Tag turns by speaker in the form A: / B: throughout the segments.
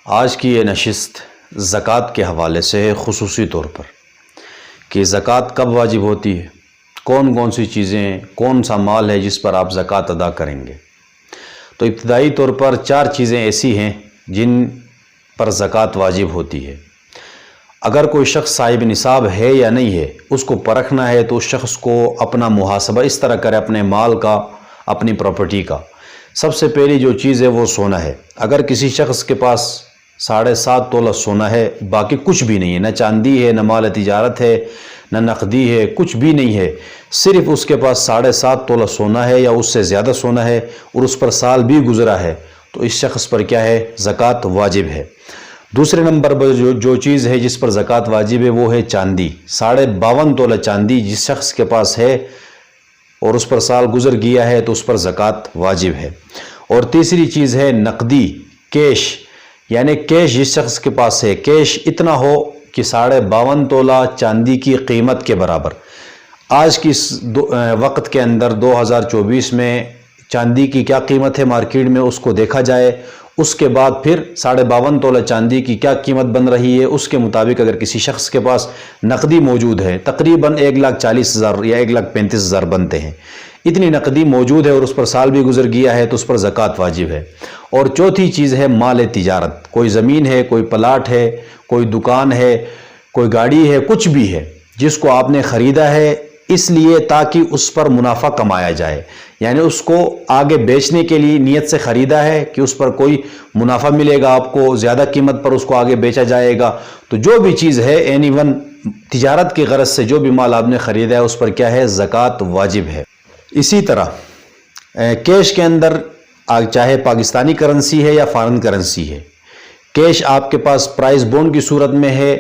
A: آج کی یہ نشست زکوٰۃ کے حوالے سے ہے، خصوصی طور پر کہ زکوٰۃ کب واجب ہوتی ہے، کون کون سی چیزیں، کون سا مال ہے جس پر آپ زکوٰۃ ادا کریں گے۔ تو ابتدائی طور پر 4 چیزیں ایسی ہیں جن پر زکوٰۃ واجب ہوتی ہے۔ اگر کوئی شخص صاحب نصاب ہے یا نہیں ہے، اس کو پرکھنا ہے تو اس شخص کو اپنا محاسبہ اس طرح کرے اپنے مال کا، اپنی پراپرٹی کا۔ سب سے پہلی جو چیز ہے وہ سونا ہے۔ اگر کسی شخص کے پاس 7.5 تولہ سونا ہے، باقی کچھ بھی نہیں ہے، نہ چاندی ہے، نہ مال تجارت ہے، نہ نقدی ہے، کچھ بھی نہیں ہے، صرف اس کے پاس 7.5 تولہ سونا ہے یا اس سے زیادہ سونا ہے اور اس پر سال بھی گزرا ہے، تو اس شخص پر کیا ہے؟ زکوٰۃ واجب ہے۔ دوسرے نمبر پر جو چیز ہے جس پر زکوٰۃ واجب ہے وہ ہے چاندی۔ 52.5 تولہ چاندی جس شخص کے پاس ہے اور اس پر سال گزر گیا ہے تو اس پر زکوٰۃ واجب ہے۔ اور تیسری چیز ہے نقدی، کیش، یعنی کیش جس شخص کے پاس ہے، کیش اتنا ہو کہ 52.5 تولہ چاندی کی قیمت کے برابر۔ آج کی وقت کے اندر 2024 میں چاندی کی کیا قیمت ہے مارکیٹ میں، اس کو دیکھا جائے، اس کے بعد پھر 52.5 تولہ چاندی کی کیا قیمت بن رہی ہے، اس کے مطابق اگر کسی شخص کے پاس نقدی موجود ہے، تقریباً 1,40,000 یا 1,35,000 بنتے ہیں، اتنی نقدی موجود ہے اور اس پر سال بھی گزر گیا ہے تو اس پر زکوٰۃ واجب ہے۔ اور چوتھی چیز ہے مال تجارت، کوئی زمین ہے، کوئی پلاٹ ہے، کوئی دکان ہے، کوئی گاڑی ہے، کچھ بھی ہے جس کو آپ نے خریدا ہے اس لیے تاکہ اس پر منافع کمایا جائے، یعنی اس کو آگے بیچنے کے لیے نیت سے خریدا ہے کہ اس پر کوئی منافع ملے گا، آپ کو زیادہ قیمت پر اس کو آگے بیچا جائے گا، تو جو بھی چیز ہے اینی تجارت کی غرض سے جو بھی مال آپ نے خریدا ہے اس پر کیا ہے؟ زکوٰۃ واجب ہے۔ اسی طرح کیش کے اندر چاہے پاکستانی کرنسی ہے یا فارن کرنسی ہے، کیش آپ کے پاس پرائز بونڈ کی صورت میں ہے،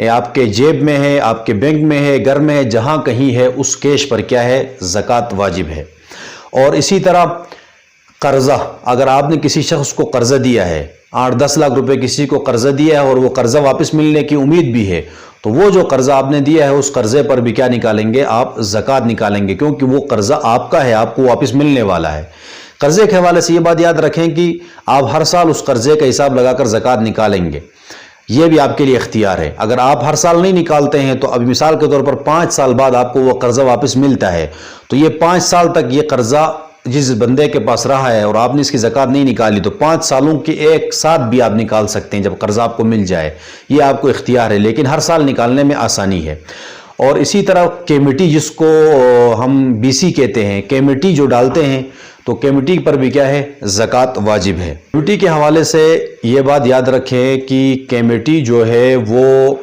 A: آپ کے جیب میں ہے، آپ کے بینک میں ہے، گھر میں ہے، جہاں کہیں ہے، اس کیش پر کیا ہے؟ زکوٰۃ واجب ہے۔ اور اسی طرح قرضہ، اگر آپ نے کسی شخص کو قرضہ دیا ہے، 8-10 لاکھ روپے کسی کو قرضہ دیا ہے اور وہ قرضہ واپس ملنے کی امید بھی ہے، تو وہ جو قرضہ آپ نے دیا ہے اس قرضے پر بھی کیا نکالیں گے؟ آپ زکوٰۃ نکالیں گے، کیونکہ وہ قرضہ آپ کا ہے، آپ کو واپس ملنے والا ہے۔ قرضے کے حوالے سے یہ بات یاد رکھیں کہ آپ ہر سال اس قرضے کا حساب لگا کر زکوٰۃ نکالیں گے، یہ بھی آپ کے لیے اختیار ہے۔ اگر آپ ہر سال نہیں نکالتے ہیں تو اب مثال کے طور پر 5 سال بعد آپ کو وہ قرضہ واپس ملتا ہے، تو یہ 5 سال تک یہ قرضہ جس بندے کے پاس رہا ہے اور آپ نے اس کی زکوٰۃ نہیں نکالی تو 5 سالوں کے ایک ساتھ بھی آپ نکال سکتے ہیں جب قرضہ آپ کو مل جائے، یہ آپ کو اختیار ہے، لیکن ہر سال نکالنے میں آسانی ہے۔ اور اسی طرح کمیٹی جس کو ہم BC کہتے ہیں، کمیٹی جو ڈالتے ہیں تو کمیٹی پر بھی کیا ہے؟ زکوٰۃ واجب ہے۔ کمیٹی کے حوالے سے یہ بات یاد رکھیں کہ کمیٹی جو ہے وہ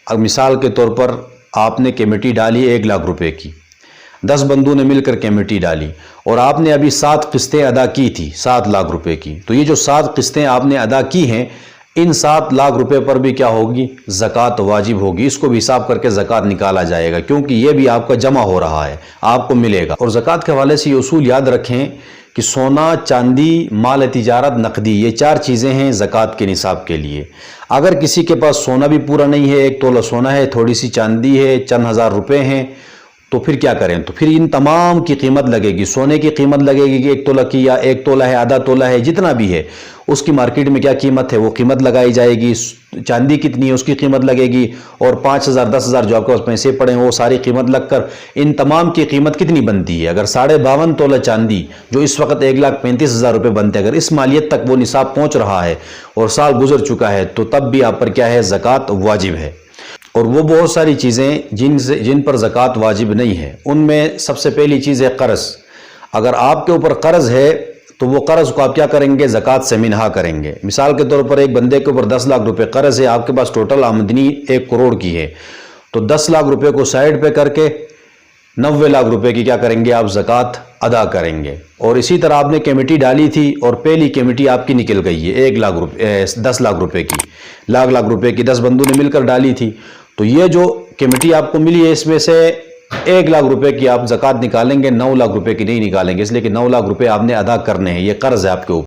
A: مثال کے طور پر آپ نے کمیٹی ڈالی 1 لاکھ روپے کی، 10 بندوں نے مل کر کمیٹی ڈالی اور آپ نے ابھی 7 قسطیں ادا کی تھی 7 لاکھ روپے کی، تو یہ جو 7 قسطیں آپ نے ادا کی ہیں ان 7 لاکھ روپے پر بھی کیا ہوگی؟ زکوٰۃ واجب ہوگی۔ اس کو بھی حساب کر کے زکوٰۃ نکالا جائے گا، کیونکہ یہ بھی آپ کا جمع ہو رہا ہے، آپ کو ملے گا۔ اور زکوٰۃ کے حوالے سے یہ اصول یاد رکھیں کہ سونا، چاندی، مال تجارت، نقدی، یہ 4 چیزیں ہیں زکوٰۃ کے نصاب کے لیے۔ اگر کسی کے پاس سونا بھی پورا نہیں ہے، 1 تولہ سونا ہے، تھوڑی سی چاندی ہے، چند ہزار روپے ہیں، تو پھر کیا کریں؟ تو پھر ان تمام کی قیمت لگے گی، سونے کی قیمت لگے گی کہ 1 تولہ کی، یا 1 تولہ ہے، آدھا تولہ ہے، جتنا بھی ہے اس کی مارکیٹ میں کیا قیمت ہے وہ قیمت لگائی جائے گی، چاندی کتنی ہے اس کی قیمت لگے گی، اور 5,000 10,000 جو آپ کے پاس پیسے پڑے ہیں وہ ساری قیمت لگ کر ان تمام کی قیمت کتنی بنتی ہے؟ اگر 52.5 تولہ چاندی جو اس وقت 1,35,000 روپے بنتے ہیں، اگر اس مالیت تک وہ نصاب پہنچ رہا ہے اور سال گزر چکا ہے تو تب بھی آپ پر کیا ہے؟ زکوٰۃ واجب ہے۔ اور وہ بہت ساری چیزیں جن پر زکوٰۃ واجب نہیں ہے، ان میں سب سے پہلی چیز ہے قرض۔ اگر آپ کے اوپر قرض ہے تو وہ قرض کو آپ کیا کریں گے؟ زکوٰۃ سے منہا کریں گے۔ مثال کے طور پر ایک بندے کے اوپر 10 لاکھ روپے قرض ہے، آپ کے پاس ٹوٹل آمدنی 1 کروڑ کی ہے، تو 10 لاکھ روپے کو سائڈ پہ کر کے 90 لاکھ روپے کی کیا کریں گے؟ آپ زکوٰۃ ادا کریں گے۔ اور اسی طرح آپ نے کمیٹی ڈالی تھی اور پہلی کمیٹی آپ کی نکل گئی ہے 10 لاکھ روپے کی، لاکھ روپے کی 10 بندوں نے مل کر ڈالی تھی، تو یہ جو کمیٹی آپ کو ملی ہے اس میں سے 1 لاکھ روپے کی آپ زکوٰۃ نکالیں گے، 9 لاکھ روپے کی نہیں نکالیں گے، اس لیے کہ 9 لاکھ روپے آپ نے ادا کرنے ہیں، یہ قرض ہے آپ کے اوپر۔